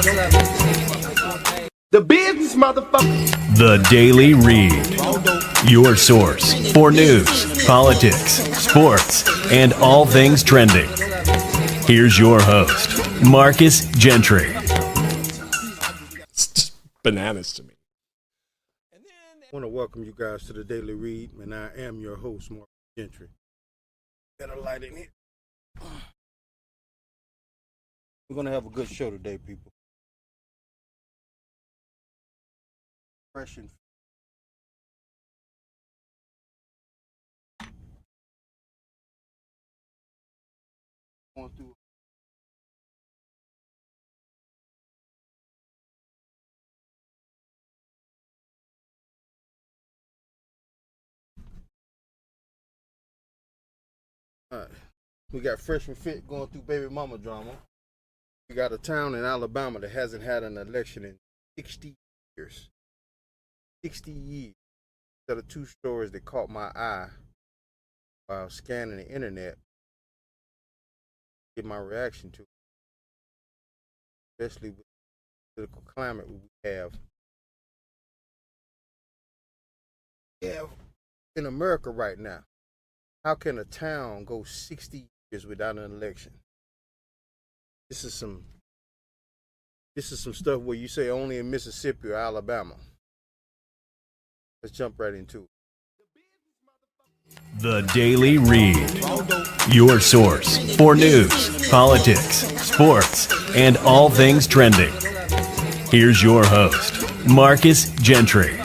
The business, motherfucker. The Daily Read. Your source for news, politics, sports, and all things trending. Here's your host, Marcus Gentry. It's just bananas to me. I want to welcome you guys to the Daily Read, and I am your host, Marcus Gentry. Got a light in here. We're going to have a good show today, people. Fresh and going through. All right. We got Fresh and Fit going through baby mama drama. We got a town in Alabama that hasn't had an election in 60 years. 60 years. There are two stories that caught my eye while scanning the internet. Get my reaction to it. Especially with the political climate we have. In America right now. How can a town go 60 years without an election? This is some stuff where you say only in Mississippi or Alabama. Let's jump right into it. The Daily Read. Your source for news, politics, sports, and all things trending. Here's your host, Marcus Gentry.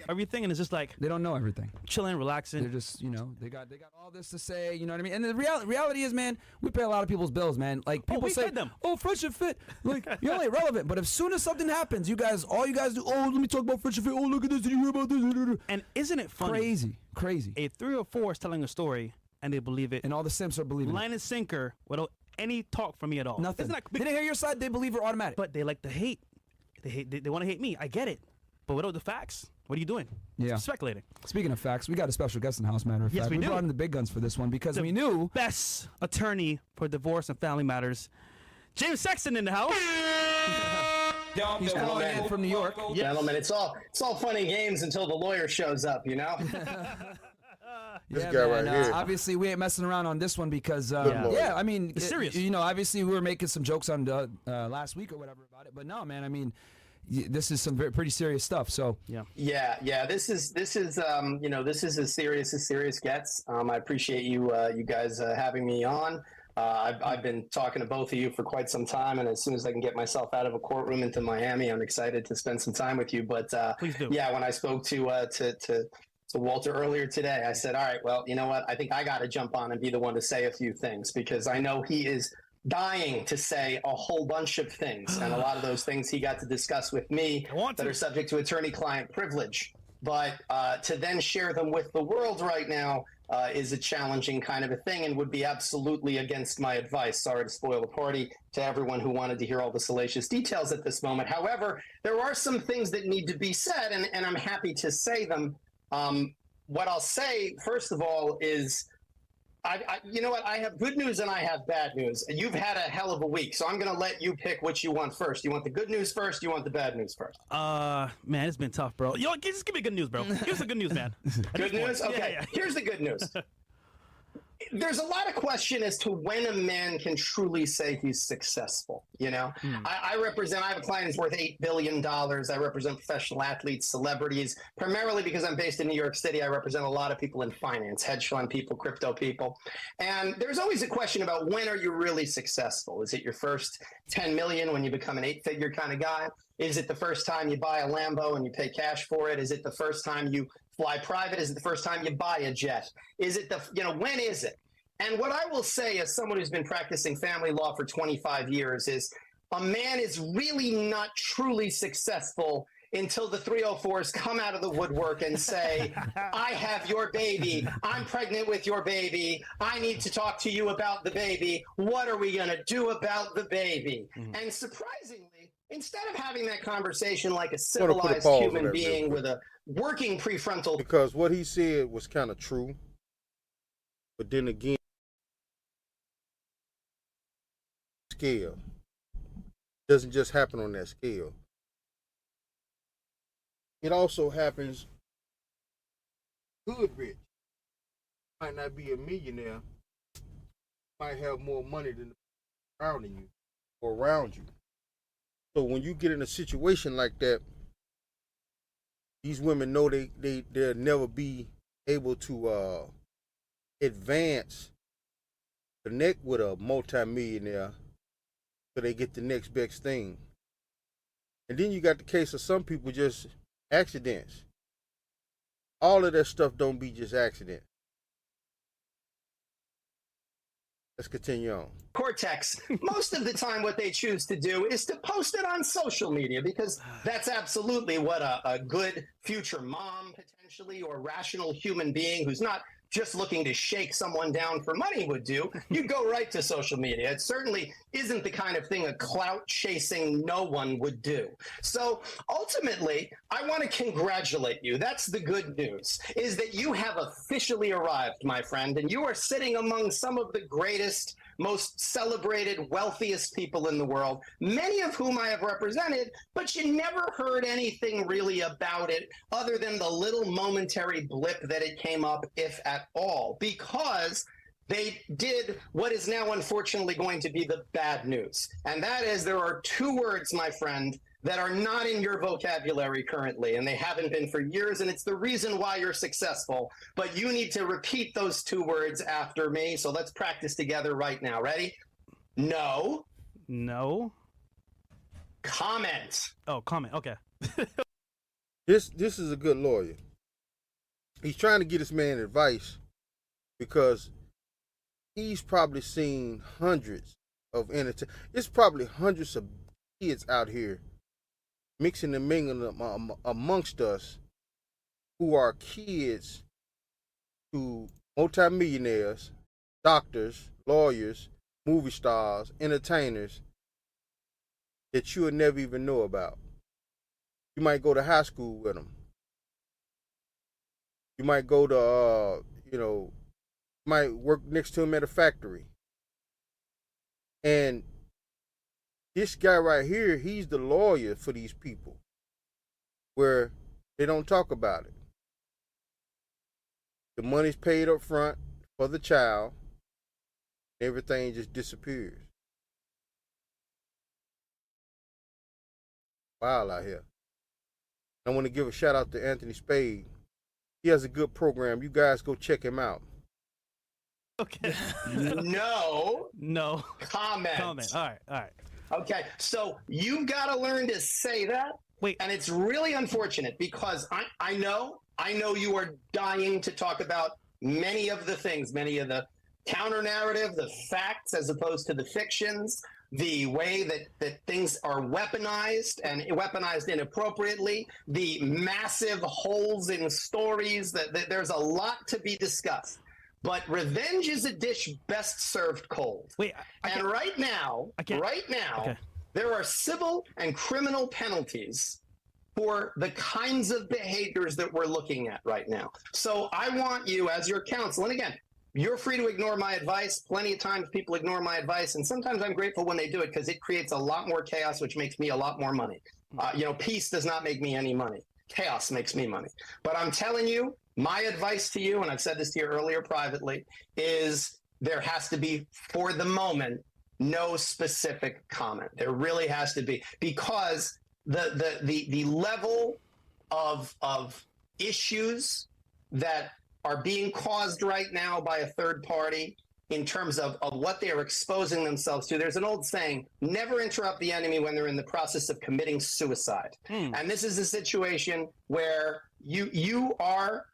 Everything, and it's just like They don't know everything. chilling, relaxing. They're just, they got all this to say, you know what I mean? And the reality is, man, we pay a lot of people's bills, man. Like, people we say, fed them. oh, Fresh and Fit, like, you're only relevant. But as soon as something happens, all you guys do, oh, let me talk about Fresh and Fit, oh, look at this, did you hear about this? And isn't it funny? Crazy. A 3 or 4 is telling a story, and they believe it. And all the simps are believing Line and sinker, without any talk from me at all. it. Nothing. Isn't that They didn't hear your side, they believe it automatic. But they like to hate. They want to hate me. I get it. But without the facts, what are you doing? Yeah. Speculating. Speaking of facts, we got a special guest in the house, matter of Yes, fact. we do. brought in the big guns for this one because we knew. Best attorney for divorce and family matters, James Sexton in the house. He's calling in from New York. Yes. Gentlemen, it's all fun and games until the lawyer shows up, you know? This Yeah, guy man, right here. obviously, we ain't messing around on this one because, Lord. yeah, I mean, It's serious. Obviously, we were making some jokes on the, last week or whatever about it, but no, man, I mean, this is some pretty serious stuff. So, Yeah. This is this is as serious gets. I appreciate you guys having me on. I've been talking to both of you for quite some time, and as soon as I can get myself out of a courtroom into Miami, I'm excited to spend some time with you. But Please do. yeah, when I spoke to Walter earlier today, I said, all right, well, you know what? I think I got to jump on and be the one to say a few things because I know he is dying to say a whole bunch of things. And a lot of those things he got to discuss with me that are subject to attorney-client privilege. But to then share them with the world right now is a challenging kind of a thing and would be absolutely against my advice. Sorry to spoil the party to everyone who wanted to hear all the salacious details at this moment. However, there are some things that need to be said, and I'm happy to say them. What I'll say, first of all, is you know what? I have good news and I have bad news. You've had a hell of a week, so I'm going to let you pick what you want first. You want the good news first? You want the bad news first? Man, it's been tough, bro. Yo, just give me good news, bro. Give us the good news, man. Good news? Okay. Yeah. Here's the good news. There's a lot of question as to when a man can truly say he's successful. You know, I have a client who's worth $8 billion. I represent professional athletes, celebrities, primarily because I'm based in New York City. I represent a lot of people in finance, hedge fund people, crypto people. And there's always a question about when are you really successful? Is it your first 10 million when you become an 8-figure kind of guy? Is it the first time you buy a Lambo and you pay cash for it? Is it the first time you fly private? Is it the first time you buy a jet? Is it when is it? And what I will say as someone who's been practicing family law for 25 years is a man is really not truly successful until the 304s come out of the woodwork and say, I have your baby. I'm pregnant with your baby. I need to talk to you about the baby. What are we going to do about the baby? Mm-hmm. And surprisingly, instead of having that conversation like a civilized human being with a working prefrontal. Because what he said was kind of true. But then again, scale. doesn't just happen on that scale. It also happens good rich. Might not be a millionaire, might have more money than around you or around you. So when you get in a situation like that, these women know they'll never be able to advance, connect with a multimillionaire, so they get the next best thing. And then you got the case of some people just accidents. All of that stuff don't be just accident. Let's continue on. Cortex, most of the time what they choose to do is to post it on social media, because that's absolutely what a good future mom potentially, or rational human being who's not just looking to shake someone down for money would do. You go right to social media. It certainly isn't the kind of thing a clout chasing no one would do. So ultimately, I want to congratulate you. That's the good news, is that you have officially arrived, my friend, and you are sitting among some of the greatest, most celebrated, wealthiest people in the world, many of whom I have represented, but you never heard anything really about it other than the little momentary blip that it came up, if at all, because they did what is now unfortunately going to be the bad news. And that is, there are two words, my friend, that are not in your vocabulary currently, and they haven't been for years, and it's the reason why you're successful. But you need to repeat those two words after me, so let's practice together right now. Ready? No. No. Comment. Oh, comment. Okay. This is a good lawyer. He's trying to get this man advice because he's probably seen hundreds of it's probably hundreds of kids out here mixing and mingling amongst us who are kids to multimillionaires, doctors, lawyers, movie stars, entertainers that you would never even know about. You might go to high school with them. You might go to, might work next to him at a factory. And this guy right here, he's the lawyer for these people, where they don't talk about it. The money's paid up front for the child. Everything just disappears. Wild out here. I want to give a shout out to Anthony Spade. He has a good program. You guys go check him out. Okay. No. No. Comment. Comment. All right. Okay, so you've got to learn to say that. Wait. And it's really unfortunate because I know you are dying to talk about many of the things, many of the counter narrative, the facts as opposed to the fictions, the way that things are weaponized and weaponized inappropriately, the massive holes in stories, that there's a lot to be discussed. But revenge is a dish best served cold. Wait, and right now, Okay. there are civil and criminal penalties for the kinds of behaviors that we're looking at right now. So I want you, as your counsel, and again, you're free to ignore my advice. Plenty of times people ignore my advice, and sometimes I'm grateful when they do it because it creates a lot more chaos, which makes me a lot more money. Peace does not make me any money. Chaos makes me money. But I'm telling you, my advice to you, and I've said this to you earlier privately, is there has to be, for the moment, no specific comment. There really has to be, because the level of issues that are being caused right now by a third party in terms of what they are exposing themselves to. There's an old saying, never interrupt the enemy when they're in the process of committing suicide. And this is a situation where you are,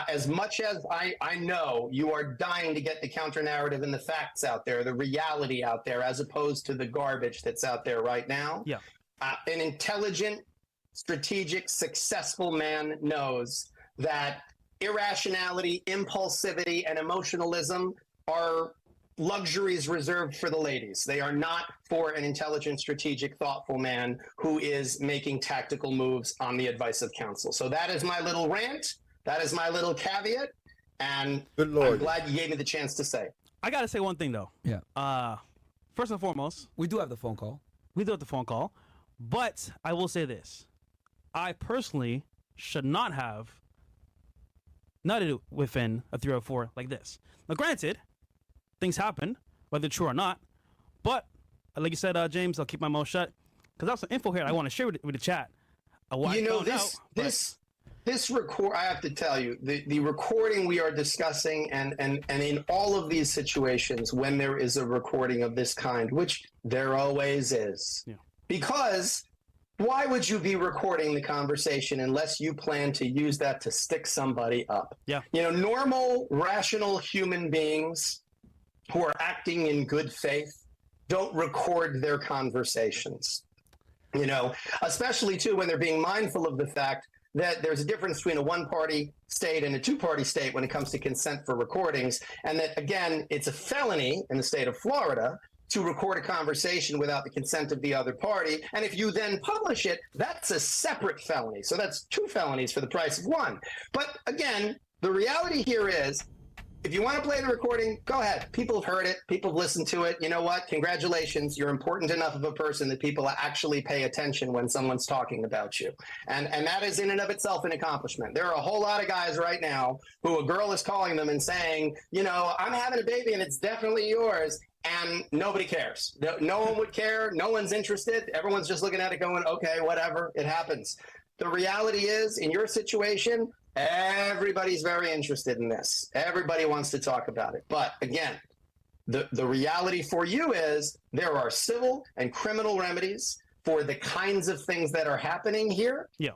as much as I know, you are dying to get the counter narrative and the facts out there, the reality out there, as opposed to the garbage that's out there right now. Yeah. An intelligent, strategic, successful man knows that irrationality, impulsivity, and emotionalism are luxuries reserved for the ladies. They are not for an intelligent, strategic, thoughtful man who is making tactical moves on the advice of counsel. So that is my little rant. That is my little caveat. And Good Lord. I'm glad you gave me the chance to say. I gotta say one thing though. Yeah. First and foremost, We do have the phone call. We did the phone call, but I will say this: I personally should not have nutted within a 304 like this. Now, granted, things happen, whether true or not. But like you said, James, I'll keep my mouth shut because that's some info here I want to share with the chat. You know, this record, I have to tell you, the recording we are discussing, and in all of these situations, when there is a recording of this kind, which there always is, because why would you be recording the conversation unless you plan to use that to stick somebody up? Yeah. You know, normal, rational human beings who are acting in good faith don't record their conversations. You know, especially too when they're being mindful of the fact that there's a difference between a one-party state and a two-party state when it comes to consent for recordings, and that, again, it's a felony in the state of Florida to record a conversation without the consent of the other party. And if you then publish it, that's a separate felony. So that's 2 felonies for the price of 1. But again, the reality here is, if you want to play the recording, go ahead. People have heard it. People have listened to it. You know what? Congratulations. You're important enough of a person that people actually pay attention when someone's talking about you. And that is in and of itself an accomplishment. There are a whole lot of guys right now who a girl is calling them and saying, you know, I'm having a baby and it's definitely yours. And nobody cares. No one would care. No one's interested. Everyone's just looking at it going, okay, whatever. It happens. The reality is, in your situation, everybody's very interested in this. Everybody wants to talk about it. But again, the reality for you is there are civil and criminal remedies for the kinds of things that are happening here. Yeah.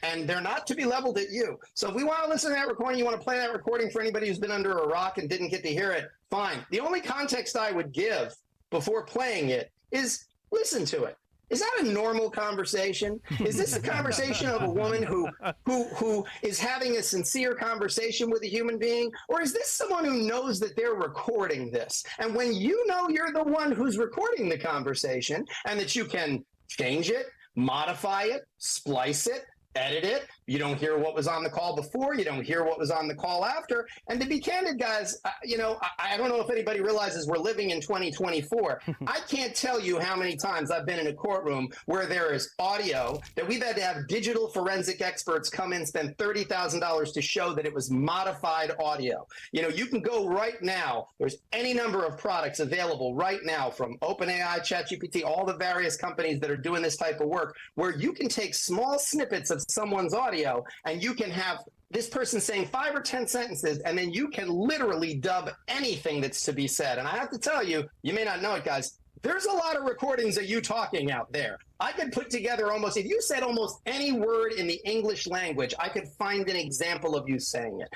And they're not to be leveled at you. So if we want to listen to that recording, you want to play that recording for anybody who's been under a rock and didn't get to hear it, fine. The only context I would give before playing it is listen to it. Is that a normal conversation? Is this a conversation of a woman who is having a sincere conversation with a human being? Or is this someone who knows that they're recording this? And when you know you're the one who's recording the conversation and that you can change it, modify it, splice it, edit it, you don't hear what was on the call before, you don't hear what was on the call after. And to be candid, guys, you know, I don't know if anybody realizes we're living in 2024. I can't tell you how many times I've been in a courtroom where there is audio that we've had to have digital forensic experts come in, spend $30,000 to show that it was modified audio. You know, you can go right now, there's any number of products available right now from OpenAI, ChatGPT, all the various companies that are doing this type of work, where you can take small snippets of someone's audio and you can have this person saying 5 or 10 sentences, and then you can literally dub anything that's to be said. And I have to tell you, you may not know it, guys, there's a lot of recordings of you talking out there. I could put together almost, if you said almost any word in the English language, I could find an example of you saying it.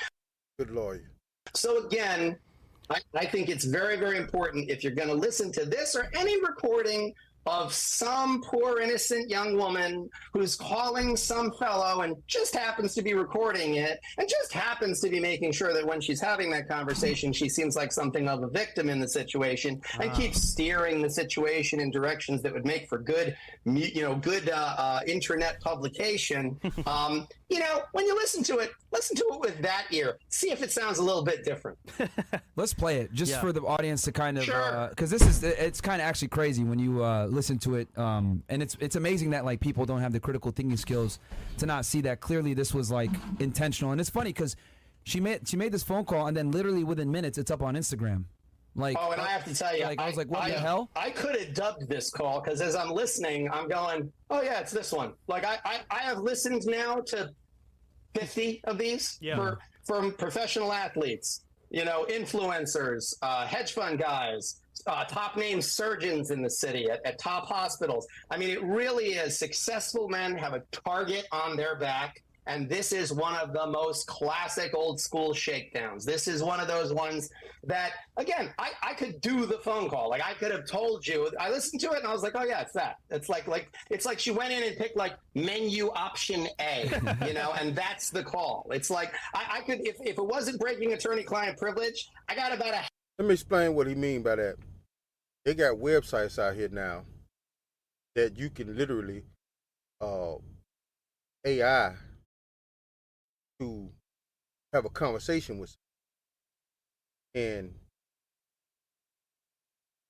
Good lawyer. So again, I think it's very, very important if you're going to listen to this or any recording of some poor innocent young woman who's calling some fellow and just happens to be recording it and just happens to be making sure that when she's having that conversation, she seems like something of a victim in the situation and keeps steering the situation in directions that would make for good, you know, good internet publication. You know, when you listen to it with that ear. See if it sounds a little bit different. Let's play it just for the audience to kind of, Sure. because it's kind of actually crazy when you listen to it, and it's amazing that like people don't have the critical thinking skills to not see that clearly this was like intentional. And it's funny because she made this phone call and then literally within minutes it's up on Instagram. Like, oh, and I have to tell you, like, I was like, what the hell? I could have dubbed this call because as I'm listening, I'm going, oh yeah, it's this one. Like I have listened now to 50 of these from professional athletes, you know, influencers, hedge fund guys, top name surgeons in the city at top hospitals. I mean, it really is. Successful men have a target on their back. And this is one of the most classic old school shakedowns. This is one of those ones that, again, I could do the phone call. Like I could have told you, I listened to it and I was like, oh yeah, it's that. It's like she went in and picked like menu option A, you know, and that's the call. It's like, I could, if it wasn't breaking attorney-client privilege, I got about a... Let me explain what he mean by that. They got websites out here now that you can literally AI to have a conversation with someone. And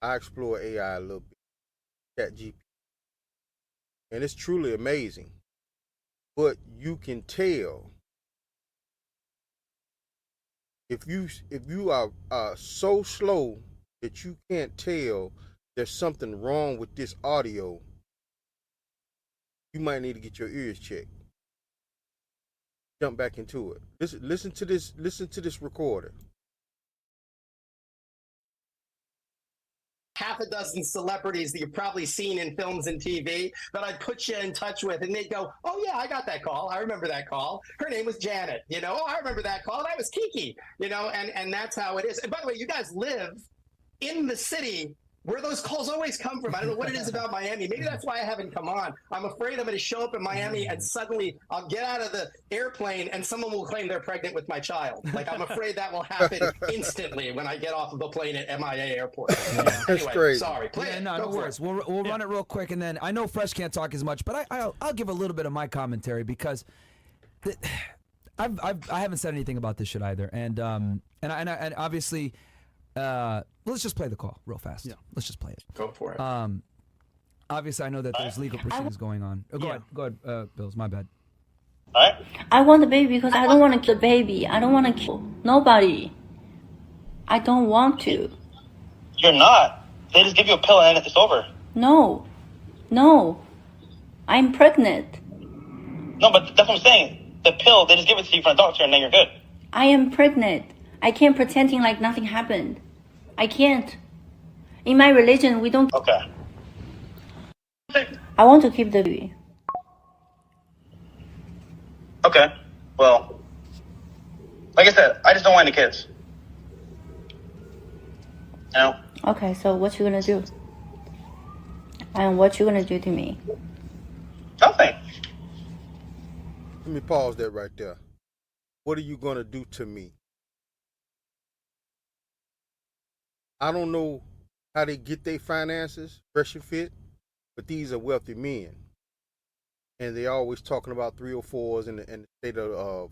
I explore AI a little bit, ChatGPT, and it's truly amazing. But you can tell if you are so slow that you can't tell there's something wrong with this audio, you might need to get your ears checked. Jump back into it. Listen to this recorder. Half a dozen celebrities that you've probably seen in films and TV that I'd put you in touch with, and they'd go, "Oh yeah, I got that call. I remember that call. Her name was Janet. You know, oh, I remember that call. That was Kiki. You know, and that's how it is. And by the way, you guys live in the city where those calls always come from. I don't know what it is about Miami. Maybe that's why I haven't come on. I'm afraid I'm going to show up in Miami and suddenly I'll get out of the airplane and someone will claim they're pregnant with my child. Like, I'm afraid that will happen instantly when I get off of the plane at MIA Airport. That's Anyway, crazy. sorry. Play Yeah, it. no Go for worries. it. We'll run it real quick, and then I know Fresh can't talk as much, but I'll give a little bit of my commentary because I haven't said anything about this shit either, and obviously, let's just play the call real fast. Yeah. Let's just play it. Go for it. Obviously, I know that there's legal proceedings going on. Oh, go Yeah. ahead, Bills. My bad. Alright? I want the baby because I don't want to kill the baby. I don't want to kill nobody. I don't want to. You're not. They just give you a pill and it's over. No. No. I'm pregnant. No, but that's what I'm saying. The pill, they just give it to you from the doctor and then you're good. I am pregnant. I can't pretending like nothing happened. I can't. In my religion, we don't. Okay. I want to keep the baby. Okay. Well, like I said, I just don't want any kids. You know? Okay, so what you gonna do? And what you gonna do to me? Nothing. Let me pause that right there. What are you going to do to me? I don't know how they get their finances, Fresh and Fit, but these are wealthy men. And they're always talking about 304s and the state of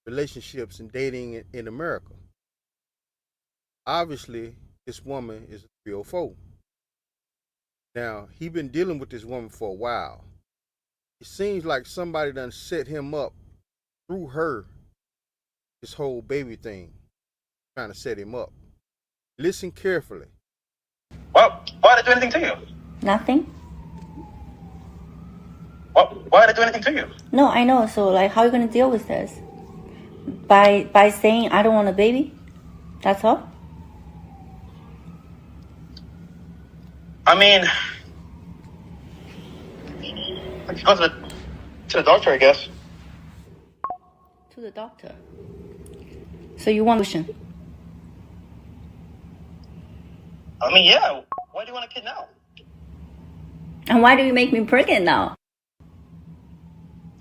relationships and dating in America. Obviously, this woman is a 304. Now, he been dealing with this woman for a while. It seems like somebody done set him up through her, this whole baby thing, trying to set him up. Listen carefully. Well, why did I do anything to you? Nothing? Why did I do anything to you? No, I know. So, like, how are you gonna deal with this? By saying I don't want a baby? That's all? I mean, I could go to the doctor, I guess. To the doctor. So you want a solution? I mean, yeah. Why do you want a kid now? And why do you make me pregnant now?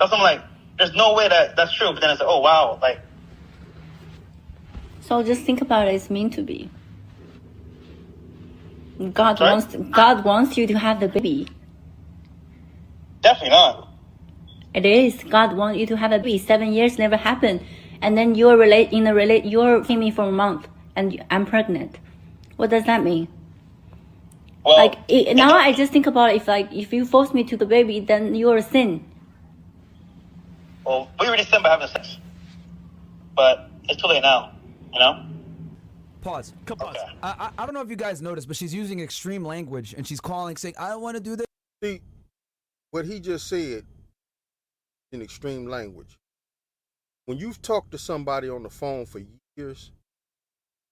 That's what I'm like, there's no way that's true. But then it's like, oh, wow. Like, So just think about it. It's meant to be. God Sorry? wants you to have the baby. definitely not. It is. God wants you to have a baby. 7 years never happened, and then you're seeing me for a month, and I'm pregnant. What does that mean? Well, Now I just think about it, if you force me to the baby, then you're a sin. well, we already sinned by having sex. But it's too late now, you know? Pause. Okay. I don't know if you guys noticed, but she's using extreme language, and she's calling, saying, I don't want to do this. See, what he just said in extreme language. When you've talked to somebody on the phone for years,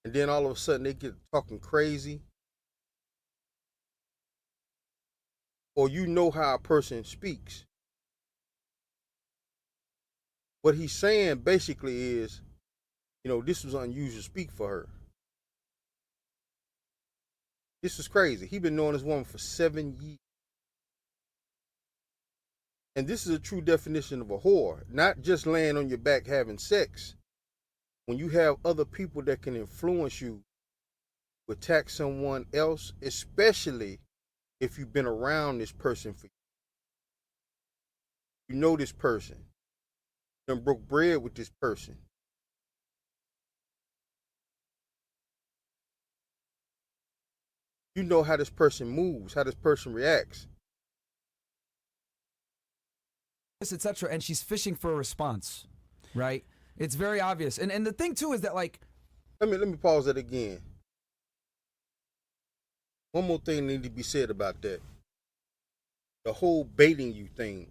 and then all of a sudden they get talking crazy, or you know how a person speaks, what he's saying basically is, this was unusual speak for her. This is crazy. He been knowing this woman for 7 years. And this is a true definition of a whore, not just laying on your back having sex. When you have other people that can influence you to attack someone else, especially if you've been around this person for you know this person, you done broke bread with this person. You know how this person moves, how this person reacts. etc. And she's fishing for a response, right? It's very obvious. And the thing too is that like, let me pause that again. One more thing needs to be said about that. The whole baiting you thing.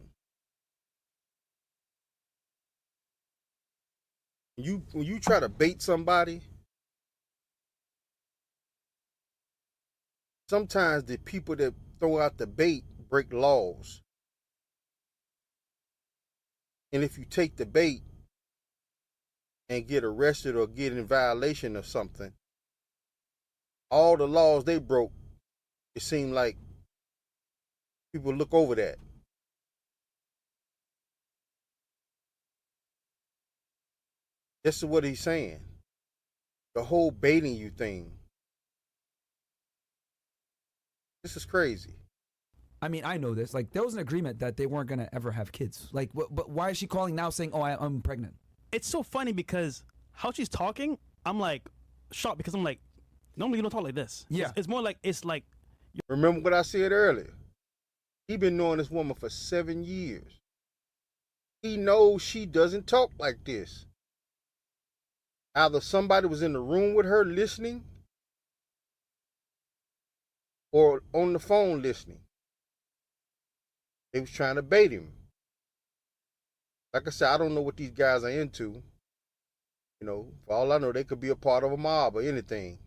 When you try to bait somebody, sometimes the people that throw out the bait break laws. And if you take the bait and get arrested or get in violation of something, all the laws they broke, it seemed like people look over that. This is what he's saying. The whole baiting you thing. This is crazy. I mean, I know this. Like, there was an agreement that they weren't gonna ever have kids. Like, but why is she calling now saying, "Oh, I'm pregnant"? It's so funny because how she's talking, I'm like shocked because I'm like, normally you don't talk like this. Yeah. It's more like Remember what I said earlier? He been knowing this woman for 7 years. He knows she doesn't talk like this. Either somebody was in the room with her listening or on the phone listening. They was trying to bait him. Like I said, I don't know what these guys are into. You know, for all I know, they could be a part of a mob or anything.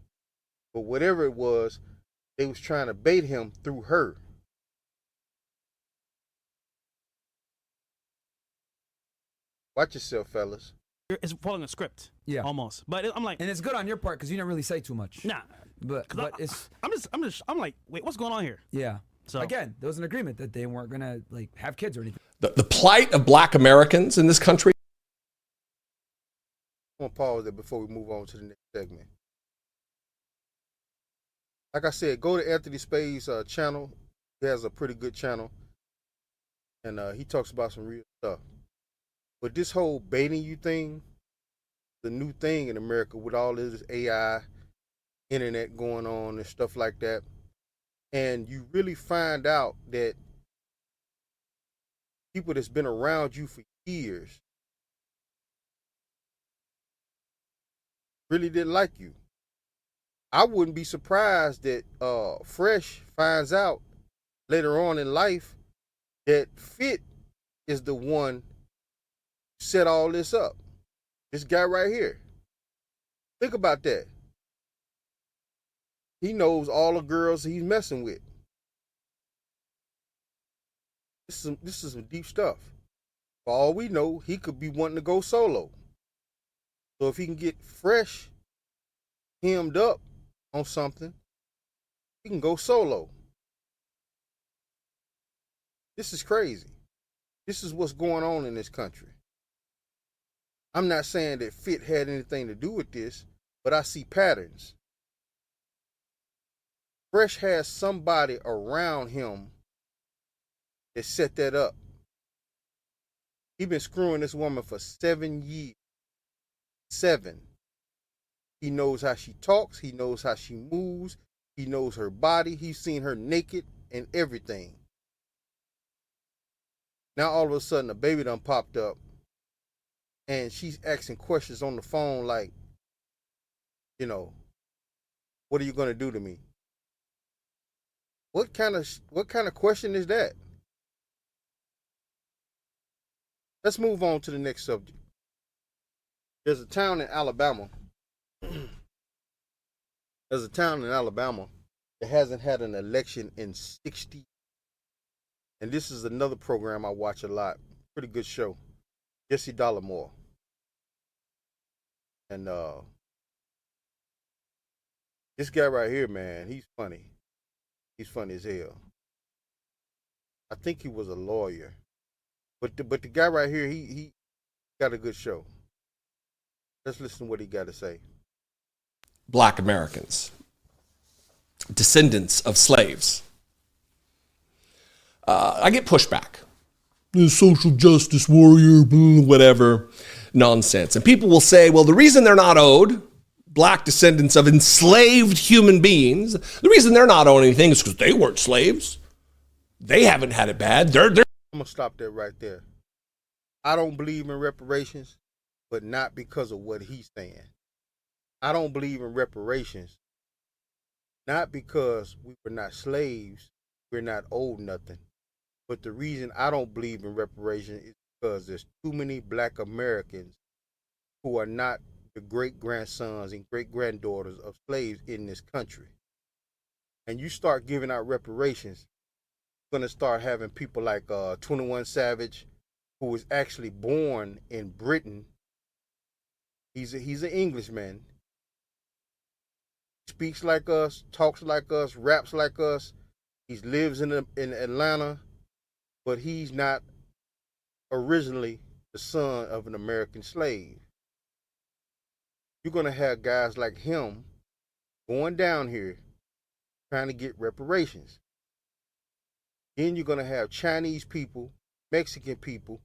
But whatever it was, they was trying to bait him through her. Watch yourself, fellas. it's following a script. Yeah. Almost. But I'm like, And it's good on your part because you didn't really say too much. nah. But it's I'm like, wait, what's going on here? yeah. So Again, there was an agreement that they weren't gonna like have kids or anything. The plight of black Americans in this country. I'm going to pause there before we move on to the next segment. Like I said, go to Anthony Spade's channel. He has a pretty good channel. And he talks about some real stuff. But this whole baiting you thing, the new thing in America with all this AI, internet going on and stuff like that. And you really find out that people that's been around you for years really didn't like you. I wouldn't be surprised that Fresh finds out later on in life that Fit is the one who set all this up. This guy right here. Think about that. He knows all the girls he's messing with. This is some deep stuff. For all we know, he could be wanting to go solo. So if he can get Fresh hemmed up on something, he can go solo. This is crazy. This is what's going on in this country. I'm not saying that Fit had anything to do with this, but I see patterns. Fresh has somebody around him that set that up. He's been screwing this woman for 7 years. 7. He knows how she talks. He knows how she moves. He knows her body. He's seen her naked and everything. Now all of a sudden a baby done popped up and she's asking questions on the phone like, you know, what are you going to do to me? What kind of question is that? Let's move on to the next subject. There's a town in Alabama. There's a town in Alabama that hasn't had an election in 60 years. And this is another program I watch a lot. Pretty good show. Jesse Dollemore. And this guy right here, man, he's funny. He's funny as hell. I think he was a lawyer. But the guy right here, he got a good show. Let's listen to what he got to say. Black Americans, descendants of slaves. I get pushback. The social justice warrior, whatever nonsense. And people will say, well, the reason they're not owed, black descendants of enslaved human beings, the reason they're not owed anything is because they weren't slaves. They haven't had it bad. They're I'm going to stop there right there. I don't believe in reparations, but not because of what he's saying. I don't believe in reparations, not because we were not slaves, we're not owed nothing. But the reason I don't believe in reparations is because there's too many black Americans who are not the great-grandsons and great-granddaughters of slaves in this country. And you start giving out reparations, you're going to start having people like 21 Savage, who was actually born in Britain. He's an Englishman. Speaks like us, talks like us, raps like us. He lives in Atlanta, but he's not originally the son of an American slave. You're going to have guys like him going down here trying to get reparations. Then you're going to have Chinese people, Mexican people.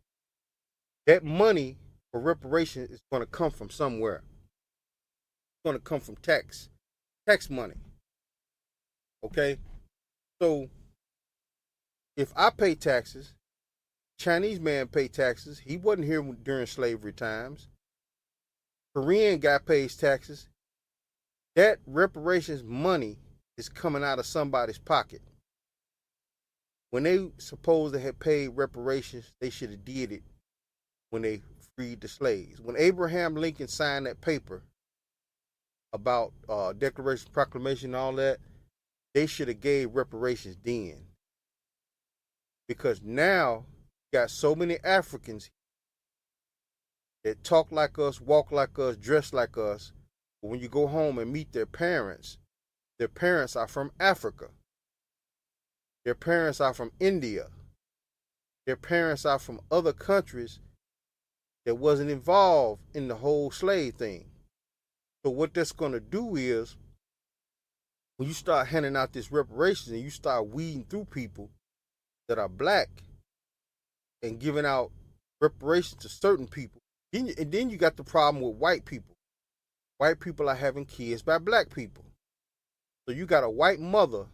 That money for reparations is going to come from somewhere. It's going to come from tax money. Okay? So if I pay taxes, Chinese man pay taxes. He wasn't here during slavery times. Korean guy pays taxes. That reparations money is coming out of somebody's pocket. When they supposed to have paid reparations, they should have did it when they freed the slaves. When Abraham Lincoln signed that paper about Declaration, Proclamation, and all that, they should have gave reparations then. Because now you got so many Africans that talk like us, walk like us, dress like us. But when you go home and meet their parents are from Africa. Their parents are from India. Their parents are from other countries that wasn't involved in the whole slave thing. So what that's going to do is, when you start handing out this reparations and you start weeding through people that are black and giving out reparations to certain people, then you got the problem with white people. White people are having kids by black people. So you got a white mother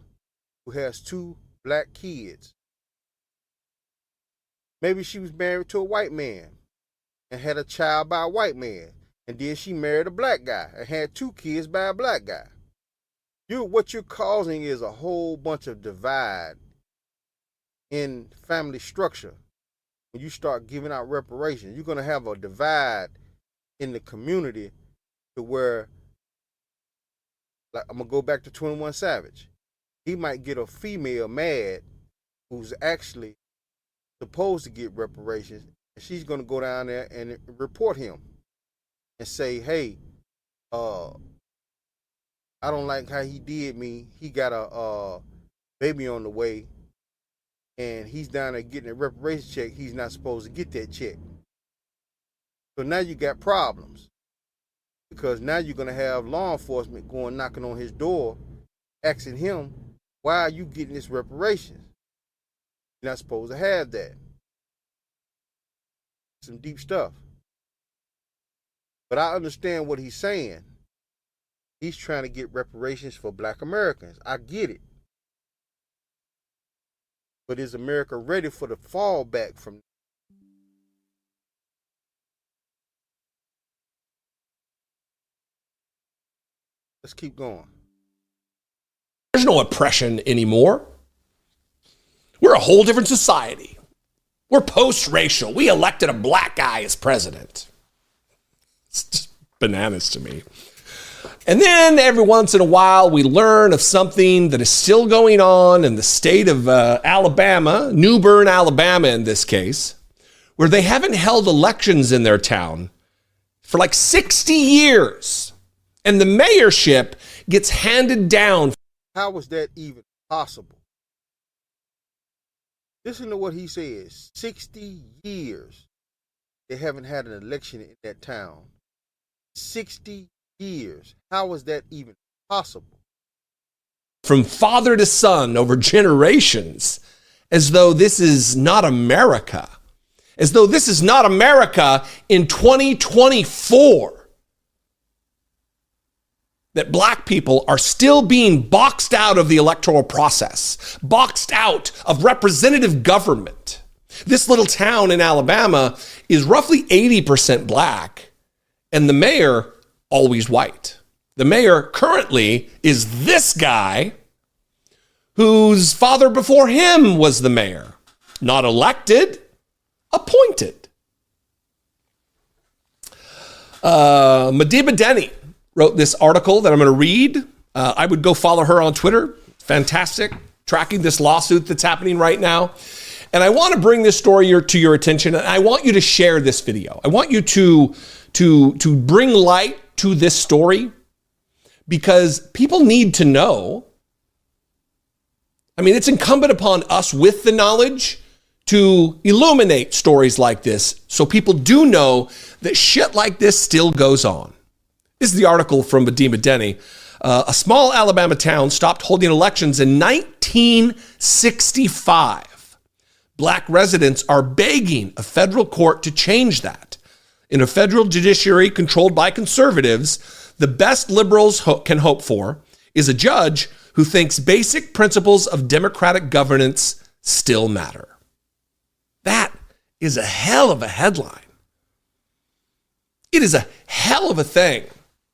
who has 2 black kids. Maybe she was married to a white man and had a child by a white man. And then she married a black guy and had 2 kids by a black guy. What you're causing is a whole bunch of divide in family structure. When you start giving out reparations, you're going to have a divide in the community to where, like, I'm going to go back to 21 Savage. He might get a female mad who's actually supposed to get reparations, and she's going to go down there and report him and say, hey, I don't like how he did me. He got a baby on the way, and he's down there getting a reparation check. He's not supposed to get that check. So now you got problems, because now you're going to have law enforcement going knocking on his door, asking him, why are you getting this reparations? You're not supposed to have that. Some deep stuff. But I understand what he's saying. He's trying to get reparations for black Americans. I get it. But is America ready for the fallback from? Let's keep going. There's no oppression anymore. We're a whole different society. We're post-racial. We elected a black guy as president. It's just bananas to me. And then every once in a while, we learn of something that is still going on in the state of Alabama, New Bern, Alabama in this case, where they haven't held elections in their town for like 60 years. And the mayorship gets handed down. How was that even possible? Listen to what he says. 60 years they haven't had an election in that town. 60 years. How was that even possible? From father to son over generations, as though this is not America. As though this is not America in 2024. That black people are still being boxed out of the electoral process, boxed out of representative government. This little town in Alabama is roughly 80% black, and the mayor, always white. The mayor currently is this guy whose father before him was the mayor. Not elected, appointed. Madiba Denny wrote this article that I'm going to read. I would go follow her on Twitter. Fantastic. Tracking this lawsuit that's happening right now. And I want to bring this story to your attention, and I want you to share this video. I want you to bring light to this story because people need to know. I mean, it's incumbent upon us with the knowledge to illuminate stories like this so people do know that shit like this still goes on. This is the article from Madiba Denny. A small Alabama town stopped holding elections in 1965. Black residents are begging a federal court to change that. In a federal judiciary controlled by conservatives, the best liberals can hope for is a judge who thinks basic principles of democratic governance still matter. That is a hell of a headline. It is a hell of a thing.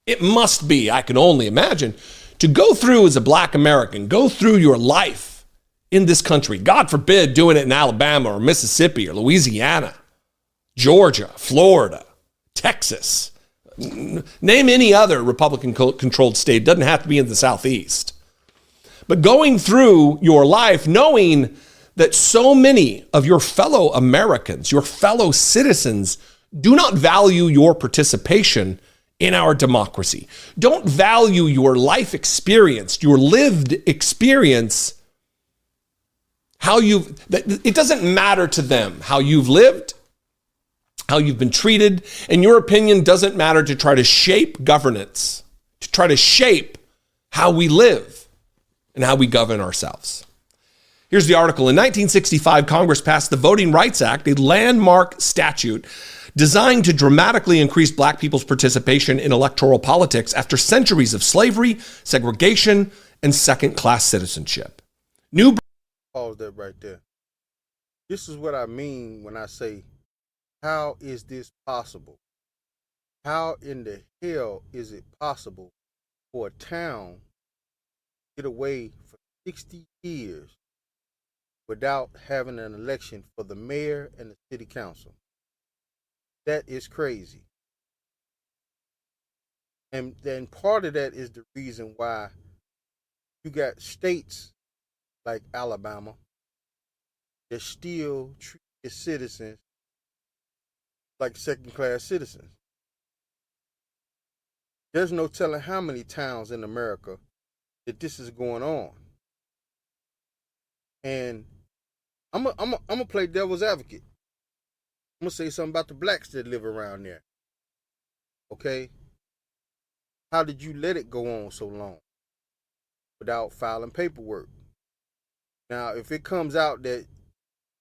It must be, I can only imagine, to go through as a black American, go through your life in this country. God forbid doing it in Alabama or Mississippi or Louisiana, Georgia, Florida, Texas. Name any other Republican-controlled state. Doesn't have to be in the Southeast. But going through your life knowing that so many of your fellow Americans, your fellow citizens, do not value your participation in our democracy, don't value your life experience, your lived experience, it doesn't matter to them how you've lived, how you've been treated, and your opinion doesn't matter to try to shape governance, to try to shape how we live and how we govern ourselves. Here's the article. In 1965, Congress passed the Voting Rights Act, a landmark statute designed to dramatically increase black people's participation in electoral politics after centuries of slavery, segregation, and second-class citizenship. Pause that right there. This is what I mean when I say, how is this possible? How in the hell is it possible for a town to get away for 60 years without having an election for the mayor and the city council? That is crazy. And then part of that is the reason why you got states like Alabama that still treat its citizens like second-class citizens. There's no telling how many towns in America that this is going on. And I'm gonna play devil's advocate. I'm gonna say something about the blacks that live around there. Okay? How did you let it go on so long without filing paperwork? Now, if it comes out that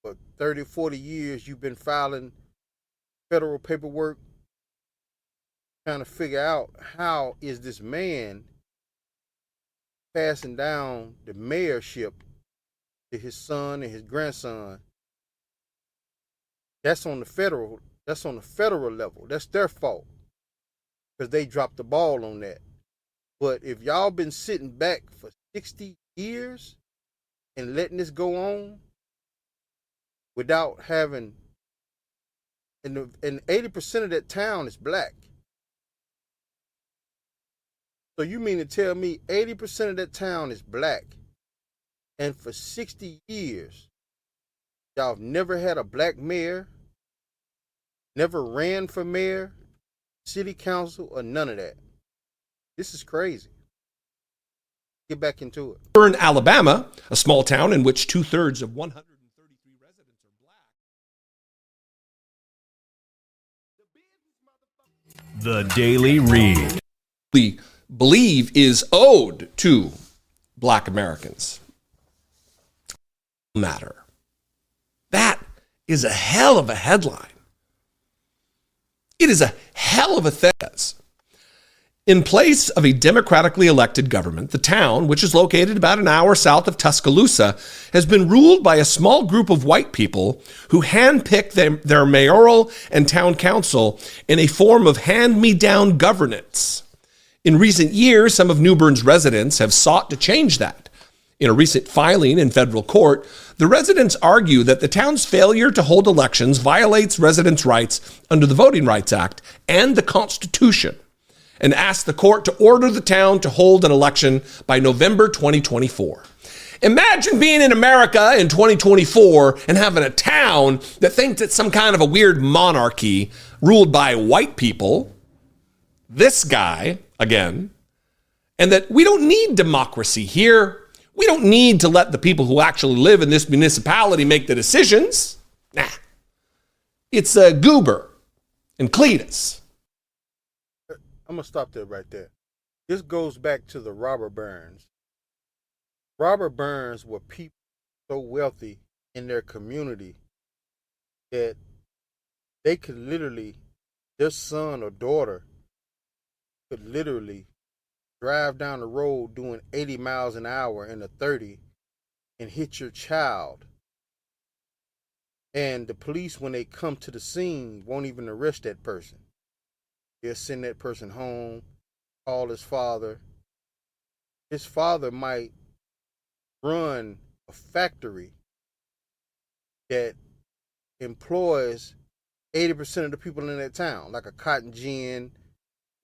for 30, 40 years you've been filing federal paperwork, trying to figure out how is this man passing down the mayorship to his son and his grandson, that's on the federal level. That's their fault because they dropped the ball on that. But if y'all been sitting back for 60 years and letting this go on without having, and 80% of that town is black. So you mean to tell me 80% of that town is black, and for 60 years, y'all have never had a black mayor, never ran for mayor, city council, or none of that? This is crazy. Get back into it. In Alabama, a small town in which 2/3 of 133 residents are black. The Daily Read. We believe is owed to black Americans. Matter. That is a hell of a headline. It is a hell of a thing. In place of a democratically elected government, the town, which is located about an hour south of Tuscaloosa, has been ruled by a small group of white people who handpick their mayoral and town council in a form of hand-me-down governance. In recent years, some of New Bern's residents have sought to change that. In a recent filing in federal court, the residents argue that the town's failure to hold elections violates residents' rights under the Voting Rights Act and the Constitution, and ask the court to order the town to hold an election by November 2024. Imagine being in America in 2024 and having a town that thinks it's some kind of a weird monarchy ruled by white people, this guy, again, and that we don't need democracy here. We don't need to let the people who actually live in this municipality make the decisions. Nah. It's Goober and Cletus. I'm going to stop there right there. This goes back to the robber barons. Robber barons were people so wealthy in their community that they could literally, their son or daughter could literally drive down the road doing 80 miles an hour in a 30 and hit your child. And the police, when they come to the scene, won't even arrest that person. They'll send that person home, call his father. His father might run a factory that employs 80% of the people in that town, like a cotton gin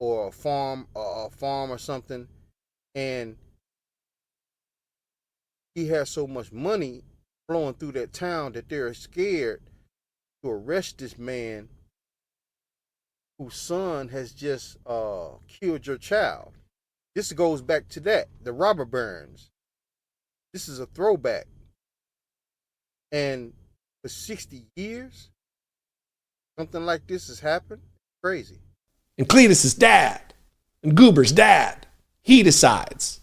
or a farm or something. And he has so much money flowing through that town that they're scared to arrest this man whose son has just killed your child. This goes back to that, the robber barons. This is a throwback. And for 60 years, something like this has happened. Crazy. And Cletus's dad, and Goober's dad, he decides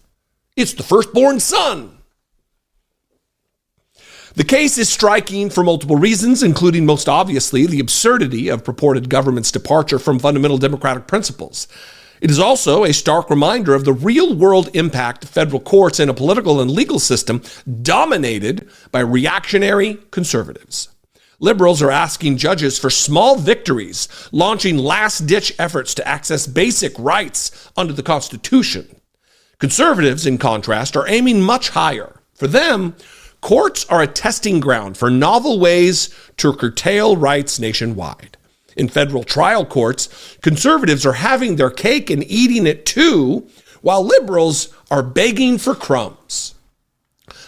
it's the firstborn son. The case is striking for multiple reasons, including most obviously the absurdity of purported government's departure from fundamental democratic principles. It is also a stark reminder of the real-world impact of federal courts in a political and legal system dominated by reactionary conservatives. Liberals are asking judges for small victories, launching last-ditch efforts to access basic rights under the Constitution. Conservatives, in contrast, are aiming much higher. For them, courts are a testing ground for novel ways to curtail rights nationwide. In federal trial courts, conservatives are having their cake and eating it too, while liberals are begging for crumbs.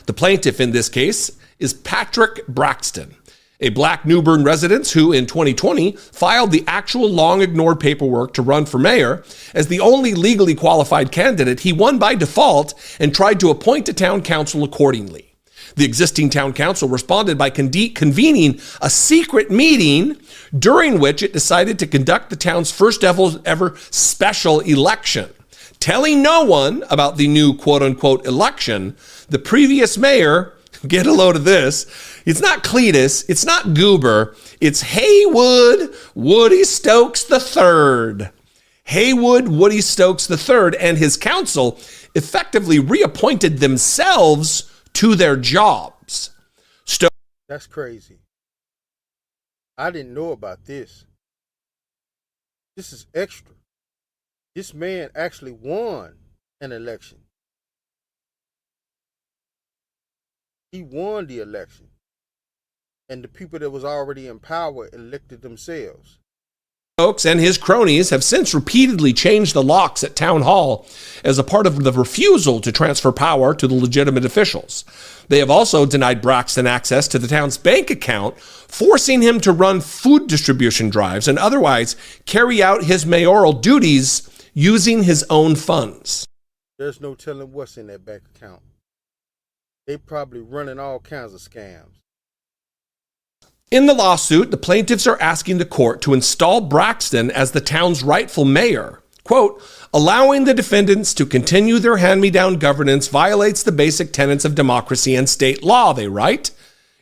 The plaintiff in this case is Patrick Braxton, a black New Bern resident who in 2020 filed the actual long-ignored paperwork to run for mayor. As the only legally qualified candidate, he won by default and tried to appoint a town council accordingly. The existing town council responded by convening a secret meeting during which it decided to conduct the town's first ever special election. Telling no one about the new quote-unquote election, the previous mayor, get a load of this, it's not Cletus, it's not Goober, it's Haywood Woody Stokes III. Haywood Woody Stokes III and his council effectively reappointed themselves to their jobs. That's crazy. I didn't know about this. This is extra. This man actually won an election. He won the election. And the people that was already in power elected themselves. Stokes and his cronies have since repeatedly changed the locks at Town Hall as a part of the refusal to transfer power to the legitimate officials. They have also denied Braxton access to the town's bank account, forcing him to run food distribution drives and otherwise carry out his mayoral duties using his own funds. There's no telling what's in that bank account. They probably running all kinds of scams. In the lawsuit, the plaintiffs are asking the court to install Braxton as the town's rightful mayor. Quote, allowing the defendants to continue their hand-me-down governance violates the basic tenets of democracy and state law, they write.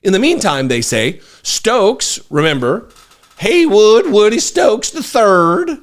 In the meantime, they say, Stokes, remember, Haywood Woody Stokes III,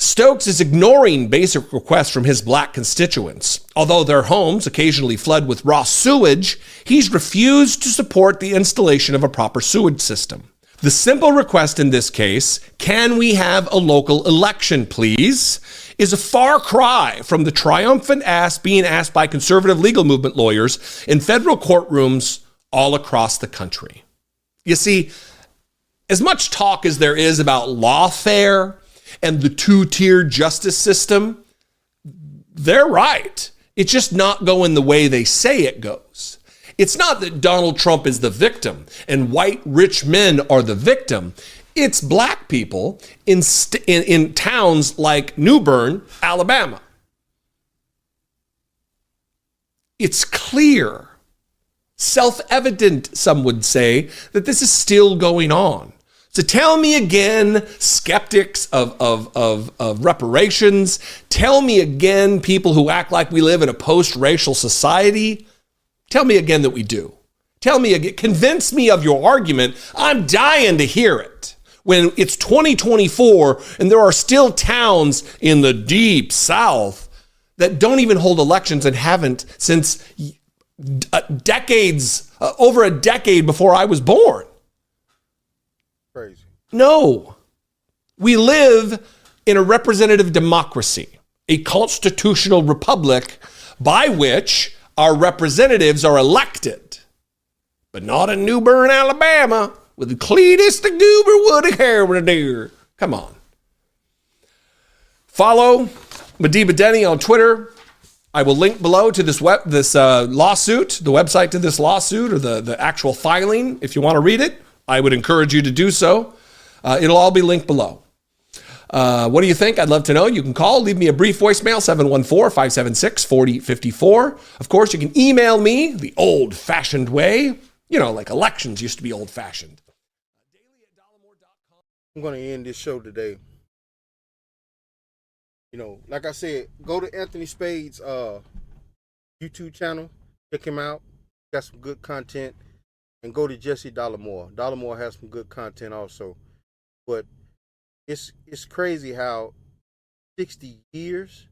Stokes is ignoring basic requests from his black constituents. Although their homes occasionally flood with raw sewage, he's refused to support the installation of a proper sewage system. The simple request in this case, can we have a local election, please, is a far cry from the triumphant ask being asked by conservative legal movement lawyers in federal courtrooms all across the country. You see, as much talk as there is about lawfare and the two-tiered justice system, they're right. It's just not going the way they say it goes. It's not that Donald Trump is the victim and white rich men are the victim. It's black people in towns like New Bern, Alabama. It's clear, self-evident, some would say, that this is still going on. So tell me again, skeptics of reparations, tell me again, people who act like we live in a post-racial society, tell me again that we do. Tell me again, convince me of your argument. I'm dying to hear it. When it's 2024 and there are still towns in the deep South that don't even hold elections and haven't since decades, over a decade before I was born. Crazy. No. We live in a representative democracy, a constitutional republic by which our representatives are elected, but not in New Bern, Alabama, with Cletus the Goober Woody Harrier. Come on. Follow Madiba Denny on Twitter. I will link below to this lawsuit, the website to this lawsuit, or the actual filing. If you want to read it, I would encourage you to do so. It'll all be linked below. What do you think? I'd love to know. You can call, leave me a brief voicemail, 714-576-4054. Of course, you can email me the old-fashioned way. You know, like elections used to be old-fashioned. I'm going to end this show today. You know, like I said, go to Anthony Spade's YouTube channel. Check him out. Got some good content. And go to Jesse Dollemore. Dollemore has some good content also. But it's crazy how 60 years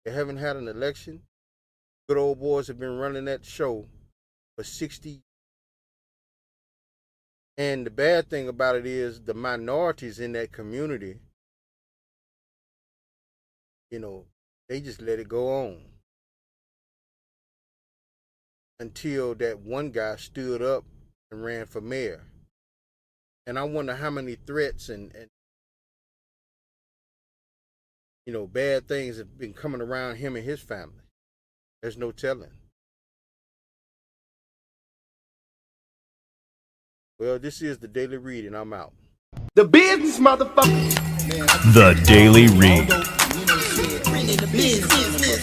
they haven't had an election. Good old boys have been running that show for 60 years. And the bad thing about it is the minorities in that community, you know, they just let it go on. Until that one guy stood up and ran for mayor. And I wonder how many threats and you know, bad things have been coming around him and his family. There's no telling. Well, this is the Daily Read, and I'm out. The business, motherfucker. The Daily Read. Business.